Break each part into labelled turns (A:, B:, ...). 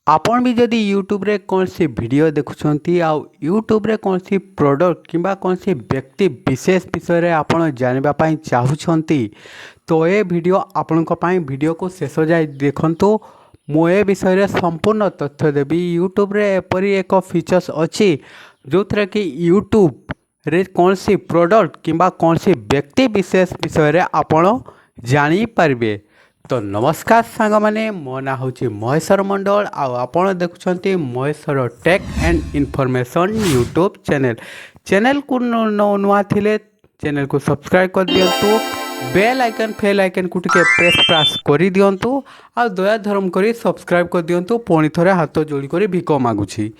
A: आपण भी जदि यूट्यूब रे कौन सी वीडियो देखुछंती आ यूट्यूब रे कौन सी प्रोडक्ट किंबा कौन सी व्यक्ति विशेष विषय रे आपण जानिबा पई चाहुछंती तो ए वीडियो आपनक पई वीडियो को शेष जाय देखंतु मो ए विषय रे संपूर्ण तथ्य देबी। यूट्यूब रे एपरी एक फीचर्स अछि जो थरे कि यूट्यूब रे कौन सी प्रोडक्ट किंबा कौन सी व्यक्ति विशेष विषय रे आपण जानि पारबे। तो नमस्कार सांग माने मो ना हूँ महेश्वर मंडल आपण देखुं Maheshwar tech and information YouTube channel को नुआ थिले चैनल को सब्सक्राइब कर दिंतु बेल आइकन फेल आइकन को टिके प्रेस कर दिंतु आ दया धर्म करी सब्सक्राइब कर दिंतु पुणी थोड़े हाथ जोड़ी कर भिक मागुची।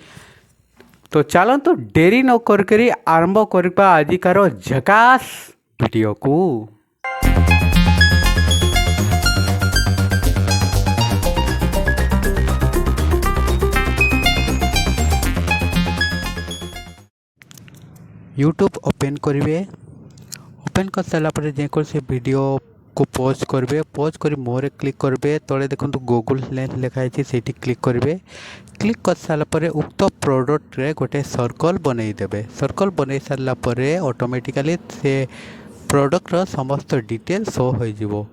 A: तो चलतु डेरी न करके आरंभ करवा आजिकार झकास वीडियो को। यूट्यूब ओपन करेंगे। ओपन कर सारा पर जेकोसी वीडियो को पॉज करेंगे। पॉज कर मोरे क्लिक करेंगे। तले देखो गूगल लेंस लिखाई से क्लिक करेंगे। क्लिक कर सारा पर उक्त प्रोडक्ट रे गोटे सर्कल बनई देबे। सर्कल बनई सारा पर ऑटोमेटिकली से प्रोडक्ट रो समस्त डिटेल शो हो जिवो।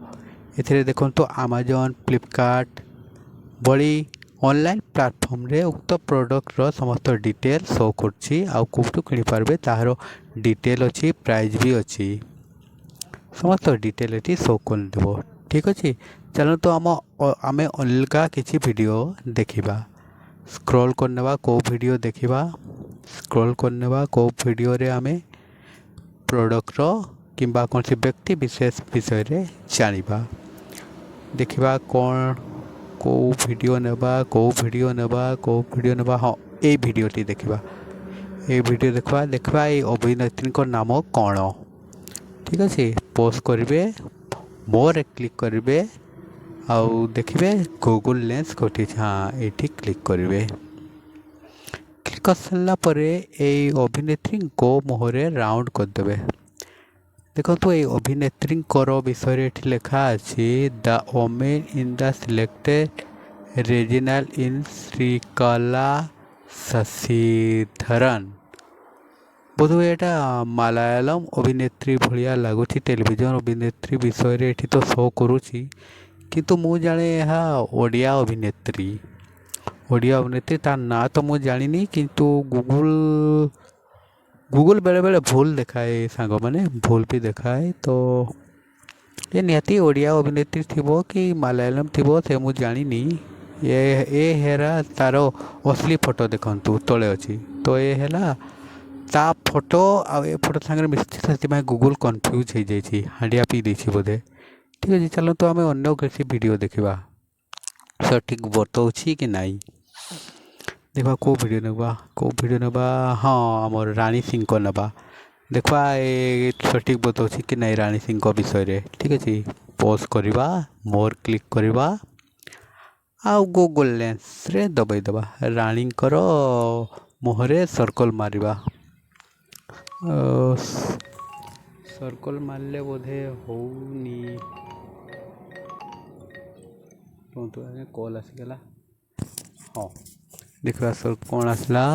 A: एथिरे देखो अमेज़न फ्लिपकार्ट बड़ी ऑनलाइन प्लेटफॉर्म रे उक्त प्रोडक्ट रो समस्त डिटेल शो करछि आउ कोठु किनि पारबे ताहारो डिटेल अछि प्राइस भी अछि समस्त डिटेल एटी शो कर देबो। ठीक अछि चलो तो आमे अलगा किछि वीडियो देखिबा। स्क्रॉल करनेबा को वीडियो देखिबा। स्क्रॉल करनेबा को वीडियो रे आमे प्रोडक्ट रो किंबा कोन से व्यक्ति विशेष विषय रे जानिबा देखिबा कौन को वीडियो नेबा हाँ ए वीडियोटी देखा ए वीडियो देखा ये अभिनेत्री को नाम कौन। ठीक अच्छे पोस्ट करेंगे मोर क्लिक करेंगे आउ देखिए गूगल लेंस कटी हाँ ये क्लिक करेंगे। क्लिक कर सारा पर अभिनेत्री को मुहरे राउंड करदे। देखो तो ये अभिनेत्री विषय ये लिखा अच्छी the women in the selected regional in Sreekala Sasidharan बोधहुए यहाँ मलयालम अभिनेत्री भाया लगुच टेलीविजन अभिनेत्री विषय रे तो शो करुँची किंतु मु जाने यहाँ ओडिया अभिनेत्री तार ना तो मुझे जानी किंतु गूगल बेले बेले भूल देखाए सांग मैंने भूल भी देखाए। तो ये निहाती ओडिया अभिनेत्री थी कि मलयालम थी से मुझे जानी ये हेरा तार असली फोटो देखु तले अच्छी तो ये है ता फोटो आ फोटो सागर मिसी से गूगल कन्फ्यूज हो जाए हांडिया पी देसी बोधे। ठीक अच्छे चलो तो आम अन्न किसी वीडियो देखा सठिक बताऊँ कि नाई देखा को वीडियो नेबा हाँ आमर रानी सिंह को नेबा देखा ये सठिक बताऊँ कि नाई रानी सिंह विषय रे। ठीक अच्छे पॉज करवा मोर क्लिक करवा आउ गूगल लेंस रे दबाई दबा रानी मुहरे सर्कल मारिबा सर्कल मारले बोधे होनी कॉल आसीगला हाँ देखा सर कौन आसला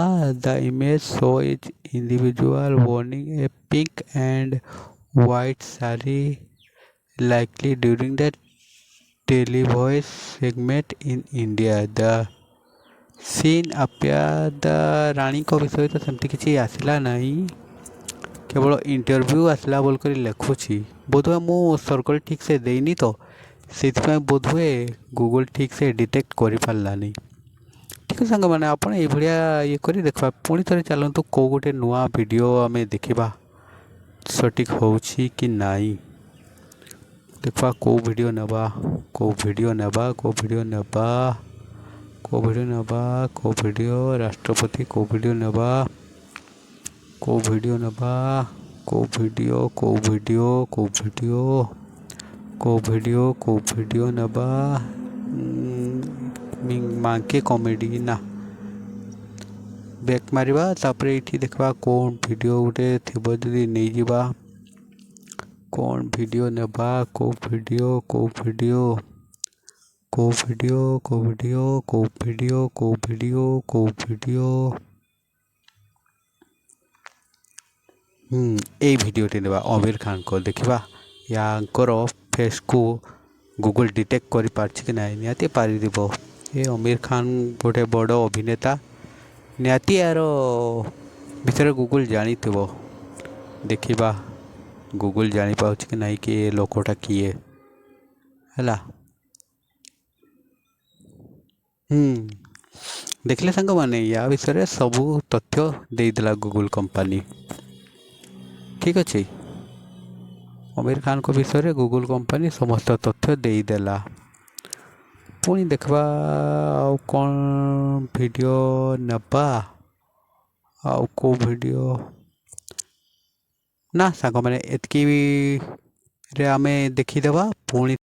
A: the image show is individual wearing A pink and white sari likely during the televoice segment in India. The scene appear the रानी को विषय तो सेमती किसी आसला नहीं केवल इंटरव्यू आसला बोल कर लिखुची बोधहुए मु सर्कल ठीक से देनी तो से बोधहुए गूगल ठीक से डिटेक्ट कर पारानी। ठीक है सांग मैंने आपड़ ये ये कर देखा पुणी थे चलतु कौ गोटे नुआ वीडियो आम देखा सठिक हो कि नाई देखा को वीडियो नेबा राष्ट्रपति को वीडियो नेबा नेबा मांके कॉमेडी ना बैक मारिबा तापर ये देखा कौन वीडियो गोटे थी जदि नहीं जावा कौन वीडियो नेबा को କେଉଁ ଭିଡ଼ିଓ କେଉଁ ଭିଡ଼ିଓ କେଉଁ ଭିଡ଼ିଓ କେଉଁ ଭିଡ଼ିଓ କେଉଁ ଭିଡ଼ିଓ ଏଇ ଭିଡ଼ିଓଟି ନେବା ଆମିର ଖାନଙ୍କ ଦେଖିବା ୟାଙ୍କର ଫେସ୍କୁ ଗୁଗଲ୍ ଡିଟେକ୍ଟ କରିପାରୁଛି କି ନାହିଁ ନିହାତି ପାରିବ। ଏ ଆମିର ଖାନ ଗୋଟେ ବଡ଼ ଅଭିନେତା ନିହାତି ଏହାର ବିଷୟରେ ଗୁଗଲ୍ ଜାଣିଥିବ। ଦେଖିବା ଗୁଗଲ୍ ଜାଣିପାରୁଛି କି ନାହିଁ କି ଏ ଲୋକଟା କିଏ ହେଲା। ଦେଖିଲେ ସାଙ୍ଗମାନେ ୟା ବିଷୟରେ ସବୁ ତଥ୍ୟ ଦେଇଦେଲା ଗୁଗଲ୍ କମ୍ପାନୀ। ଠିକ୍ ଅଛି, ଆମିର ଖାନଙ୍କ ବିଷୟରେ ଗୁଗଲ୍ କମ୍ପାନୀ ସମସ୍ତ ତଥ୍ୟ ଦେଇଦେଲା। ପୁଣି ଦେଖିବା ଆଉ କ'ଣ ଭିଡ଼ିଓ ନେବା। ଆଉ କେଉଁ ଭିଡ଼ିଓ ନା ସାଙ୍ଗମାନେ ଏତିକିରେ ଆମେ ଦେଖିଦେବା। ପୁଣି